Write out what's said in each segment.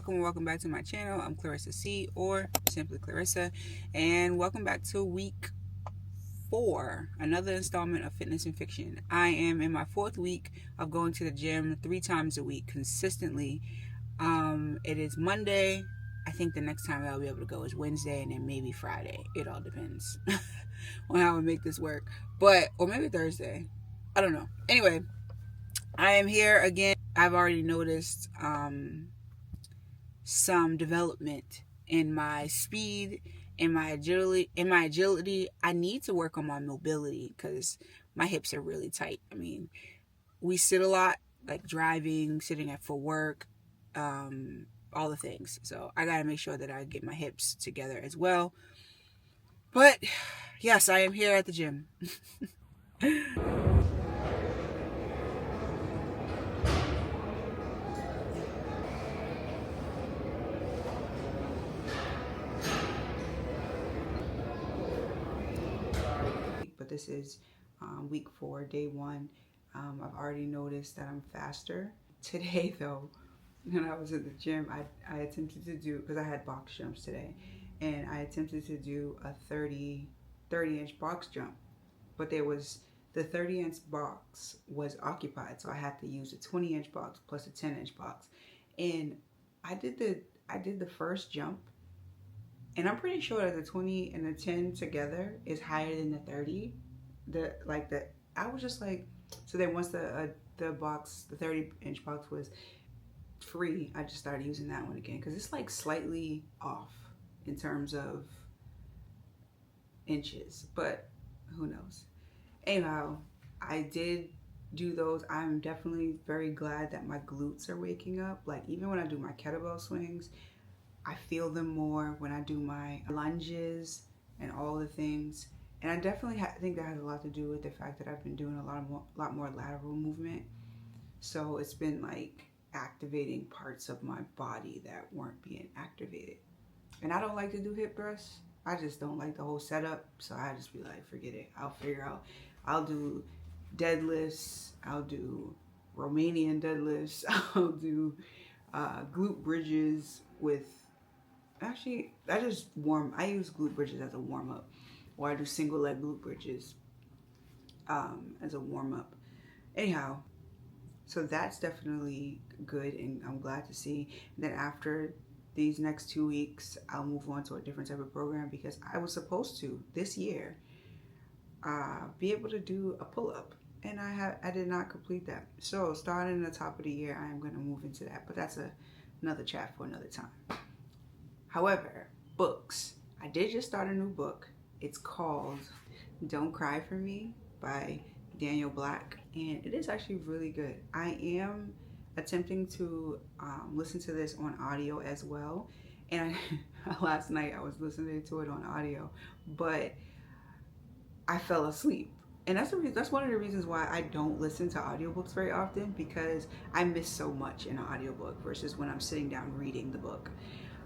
welcome back to my channel. I'm Clarissa C, or simply Clarissa, and welcome back to week 4, another installment of Fitness and Fiction. I am in my 4th week of going to the gym 3 times a week consistently. It is Monday. I think the next time I'll be able to go is Wednesday, and then maybe Friday. It all depends on how I make this work, or maybe Thursday. I don't know. Anyway, I am here again. I've already noticed some development in my speed, in my agility. I need to work on my mobility because my hips are really tight. I mean, we sit a lot, like driving, sitting for work, all the things. So I gotta make sure that I get my hips together as well. But yes, I am here at the gym. But this is week 4, day 1. I've already noticed that I'm faster. Today though, when I was at the gym, I attempted to do, because I had box jumps today, and I attempted to do a 30-inch box jump, but the 30-inch box was occupied, so I had to use a 20-inch box plus a 10-inch box. And I did the first jump, and I'm pretty sure that the 20 and the 10 together is higher than the 30. I was just like, so then once the 30-inch box was free, I just started using that one again, because it's like slightly off in terms of inches, but who knows. Anyhow, I did do those. I'm definitely very glad that my glutes are waking up. Like, even when I do my kettlebell swings, I feel them more when I do my lunges and all the things. And I definitely think that has a lot to do with the fact that I've been doing a lot more lateral movement. So it's been like activating parts of my body that weren't being activated. And I don't like to do hip thrusts. I just don't like the whole setup. So I just be like, forget it. I'll figure out. I'll do deadlifts. I'll do Romanian deadlifts. I'll do glute bridges with, actually, I use glute bridges as a warm up. Or I do single leg glute bridges as a warm up. Anyhow, so that's definitely good, and I'm glad to see that after these next 2 weeks, I'll move on to a different type of program, because I was supposed to, this year, be able to do a pull-up, and I did not complete that. So starting in the top of the year, I am going to move into that, but that's another chat for another time. However, books. I did just start a new book. It's called Don't Cry For Me by Daniel Black, and it is actually really good. I am attempting to listen to this on audio as well, and last night I was listening to it on audio, but I fell asleep. And that's one of the reasons why I don't listen to audiobooks very often, because I miss so much in an audiobook versus when I'm sitting down reading the book.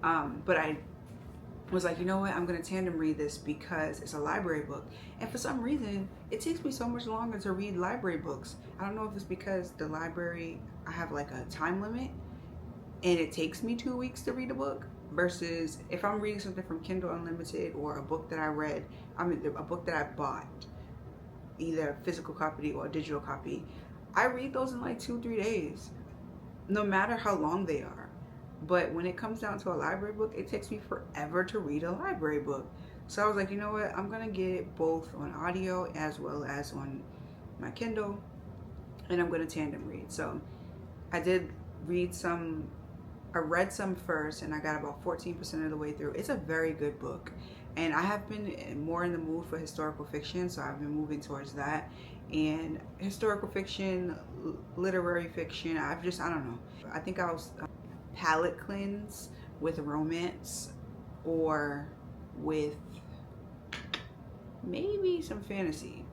But I was like, you know what, I'm gonna tandem read this because it's a library book, and for some reason it takes me so much longer to read library books. I don't know if it's because the library, I have like a time limit and it takes me 2 weeks to read a book, versus if I'm reading something from Kindle Unlimited or a book that I read, a book that I bought, either a physical copy or a digital copy, I read those in like 2-3 days, no matter how long they are. But when it comes down to a library book, it takes me forever to read a library book. So I was like, you know what? I'm going to get it both on audio as well as on my Kindle, and I'm going to tandem read. So I read some first, and I got about 14% of the way through. It's a very good book. And I have been more in the mood for historical fiction, so I've been moving towards that. And historical fiction, literary fiction, I don't know. I think I was palate cleanse with romance, or with maybe some fantasy,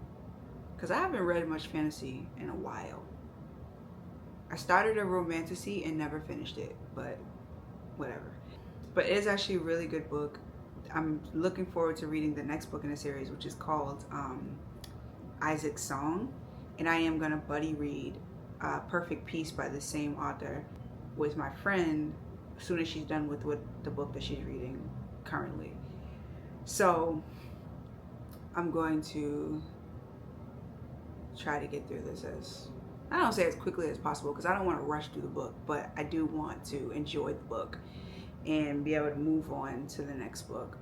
because I haven't read much fantasy in a while. I started a romantasy and never finished it, but whatever. But it is actually a really good book. I'm looking forward to reading the next book in the series, which is called Isaac's Song, and I am gonna buddy read Perfect Peace by the same author with my friend as soon as she's done with what the book that she's reading currently. So I'm going to try to get through this as, I don't say as quickly as possible because I don't want to rush through the book, but I do want to enjoy the book and be able to move on to the next book.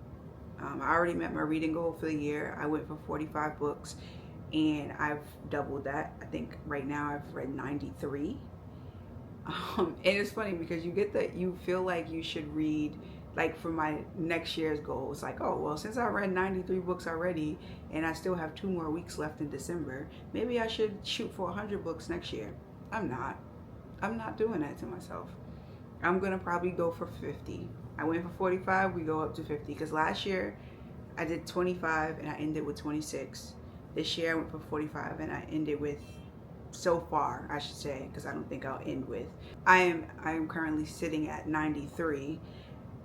I already met my reading goal for the year. I went for 45 books and I've doubled that. I think right now I've read 93. And it's funny because you get that, you feel like you should read, like for my next year's goal, it's like, oh, well, since I read 93 books already and I still have 2 more weeks left in December, maybe I should shoot for 100 books next year. I'm not doing that to myself. I'm gonna probably go for 50. I went for 45, we go up to 50, because last year I did 25 and I ended with 26. This year I went for 45 and I ended with, so far I should say, because I don't think I'll end with, I am currently sitting at 93.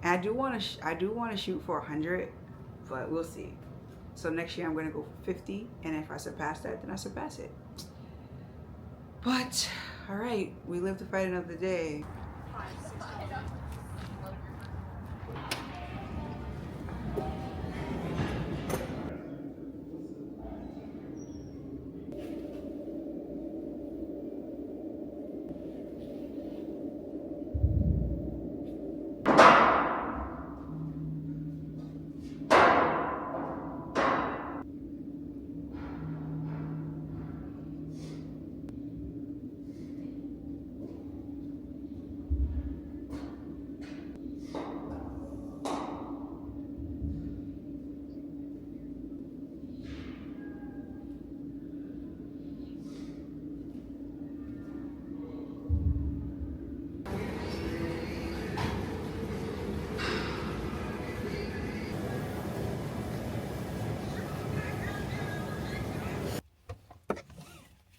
And I do want to shoot for 100, but we'll see. So next year I'm going to go for 50, and if I surpass that, then I surpass it. But all right, we live to fight another day.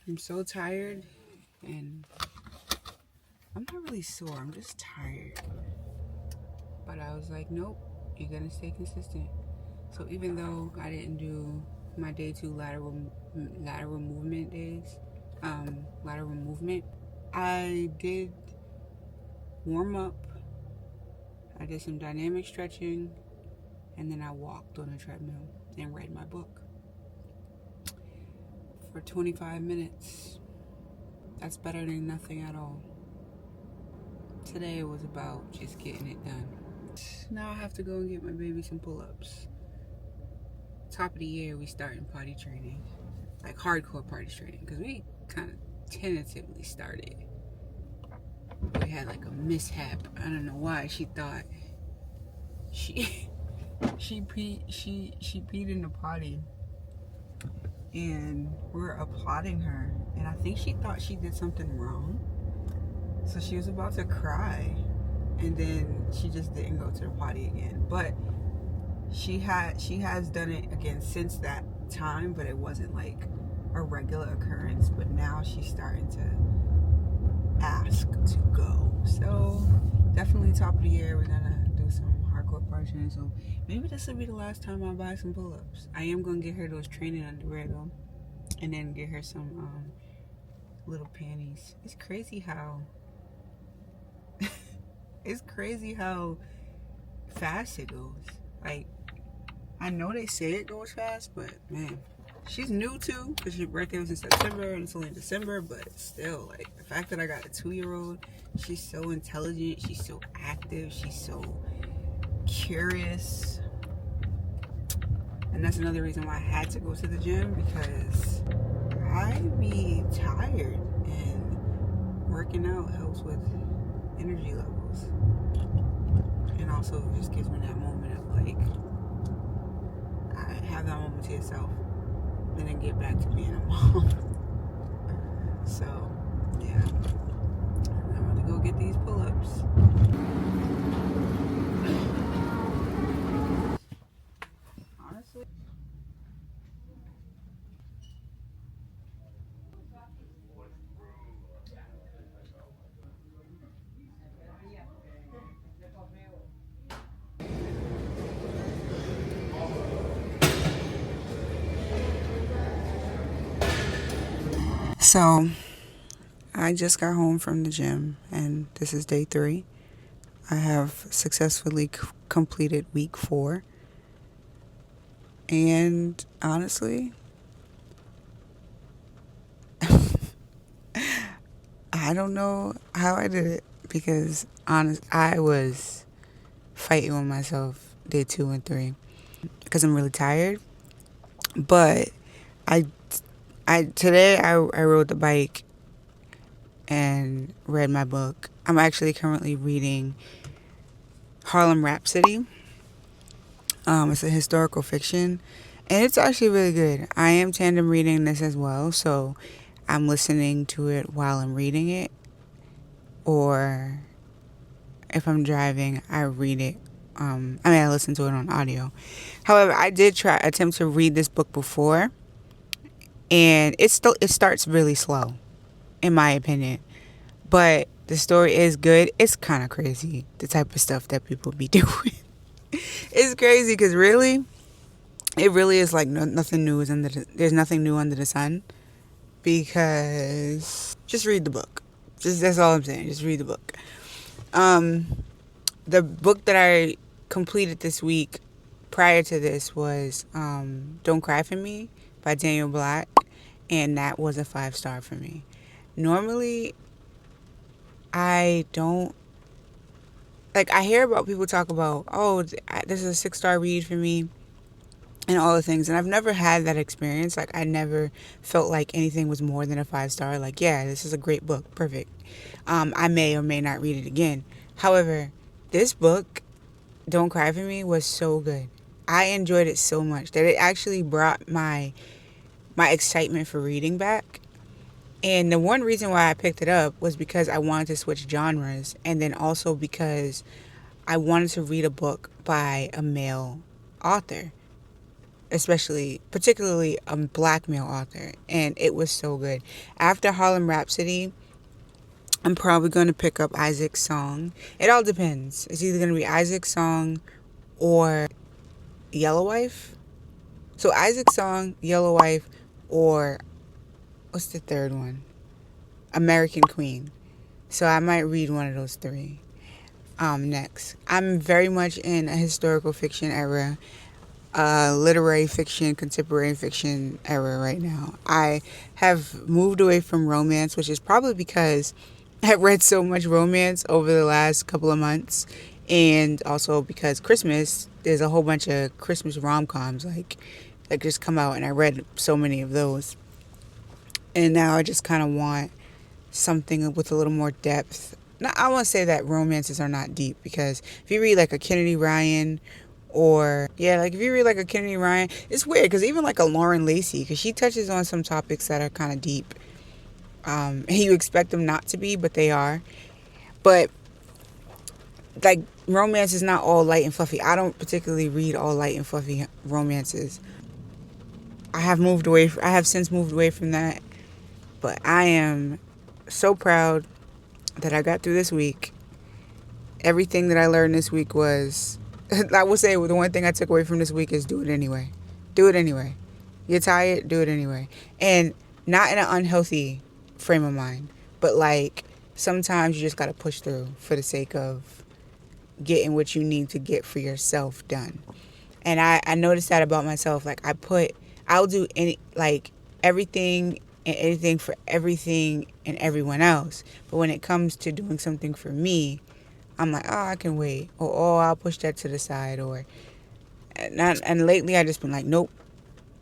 I'm so tired, and I'm not really sore, I'm just tired. But I was like, nope, you're gonna stay consistent. So even though I didn't do my day 2 lateral movement days, lateral movement, I did warm up, I did some dynamic stretching, and then I walked on a treadmill and read my book for 25 minutes. That's better than nothing at all. Today it was about just getting it done. Now I have to go and get my baby some pull-ups. Top of the year we starting potty training, like hardcore potty training, because we kind of tentatively started. We had like a mishap. I don't know why. She thought she peed in the potty, and we're applauding her, and I think she thought she did something wrong, so she was about to cry, and then she just didn't go to the potty again. But she has done it again since that time, but it wasn't like a regular occurrence. But now she's starting to ask to go. So definitely top of the year we're gonna do some hardcore potty training. So maybe this will be the last time I buy some pull-ups. I am gonna get her those training underwear though, and then get her some little panties. It's crazy how it's crazy how fast it goes. Like, I know they say it goes fast, but man, she's new too, because her birthday was in September and it's only December. But still, like, the fact that I got a 2-year-old, she's so intelligent, she's so active, she's so curious. And that's another reason why I had to go to the gym, because I be tired, and working out helps with energy levels, and also just gives me that moment of like, I have that moment to yourself, and then get back to being a mom. So yeah, I'm gonna go get these pull-ups. Honestly, so I just got home from the gym, and this is day 3. I have successfully completed week 4. And honestly, I don't know how I did it because I was fighting with myself day 2 and 3 because I'm really tired. But I today I rode the bike and read my book. I'm actually currently reading Harlem Rhapsody. It's a historical fiction, and it's actually really good. I am tandem reading this as well, so I'm listening to it while I'm reading it, or if I'm driving, I read it. I listen to it on audio. However, I did attempt to read this book before, and it starts really slow, in my opinion. But the story is good. It's kind of crazy, the type of stuff that people be doing. It's crazy because it really is like nothing new is there's nothing new under the sun. Because just read the book. Just that's all I'm saying. Just read the book. The book that I completed this week prior to this was Don't Cry for Me by Daniel Black, and that was a 5-star for me. Normally, I don't I hear about people talk about, oh, this is a 6-star read for me and all the things, and I've never had that experience. Like, I never felt like anything was more than a 5-star. Like, yeah, this is a great book, perfect. I may or may not read it again. However, this book, Don't Cry for Me, was so good. I enjoyed it so much that it actually brought my excitement for reading back. And the one reason why I picked it up was because I wanted to switch genres, and then also because I wanted to read a book by a male author, particularly a black male author, and it was so good. After Harlem Rhapsody, I'm probably going to pick up Isaac's Song. It all depends. It's either going to be Isaac's Song or Yellow Wife. So Isaac's Song, Yellow Wife, or what's the third one? American Queen. So I might read one of those 3 next. I'm very much in a historical fiction era, literary fiction, contemporary fiction era right now. I have moved away from romance, which is probably because I've read so much romance over the last couple of months, and also because Christmas, there's a whole bunch of Christmas rom-coms that just come out, and I read so many of those. And now I just kind of want something with a little more depth. Now, I won't say that romances are not deep, because if you read like a Kennedy Ryan, if you read like a Kennedy Ryan, it's weird because even like a Lauren Lacey, because she touches on some topics that are kind of deep. You expect them not to be, but they are. But like, romance is not all light and fluffy. I don't particularly read all light and fluffy romances. I have since moved away from that. But I am so proud that I got through this week. Everything that I learned this week was, I will say the one thing I took away from this week is do it anyway. Do it anyway. You're tired, do it anyway. And not in an unhealthy frame of mind, but like, sometimes you just got to push through for the sake of getting what you need to get for yourself done. And I noticed that about myself. Like, I'll do everything and anything for everything and everyone else. But when it comes to doing something for me, I'm like, oh, I can wait. Or, oh, I'll push that to the side. And lately I just been like, nope,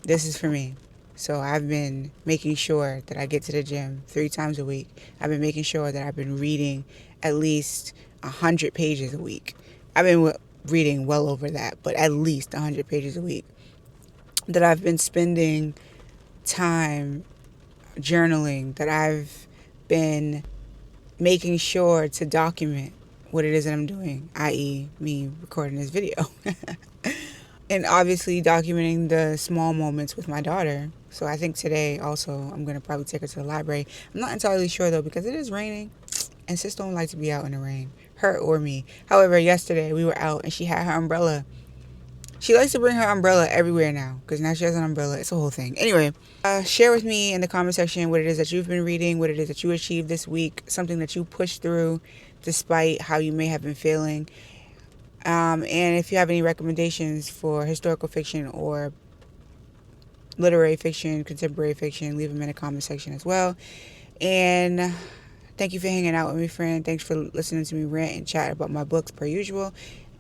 this is for me. So I've been making sure that I get to the gym 3 times a week. I've been making sure that I've been reading at least 100 pages a week. I've been reading well over that, but at least 100 pages a week. That I've been spending time journaling, that I've been making sure to document what it is that I'm doing, i.e. me recording this video. And obviously documenting the small moments with my daughter. So I think today also I'm going to probably take her to the library. I'm not entirely sure though, because it is raining and sis don't like to be out in the rain, her or me. However, yesterday we were out and she had her umbrella. She likes to bring her umbrella everywhere now, because now she has an umbrella. It's a whole thing. Anyway, share with me in the comment section what it is that you've been reading, what it is that you achieved this week, something that you pushed through despite how you may have been feeling. And if you have any recommendations for historical fiction or literary fiction, contemporary fiction, leave them in the comment section as well. And thank you for hanging out with me, friend. Thanks for listening to me rant and chat about my books per usual.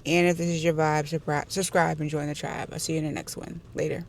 And if this is your vibe, subscribe and join the tribe. I'll see you in the next one. Later.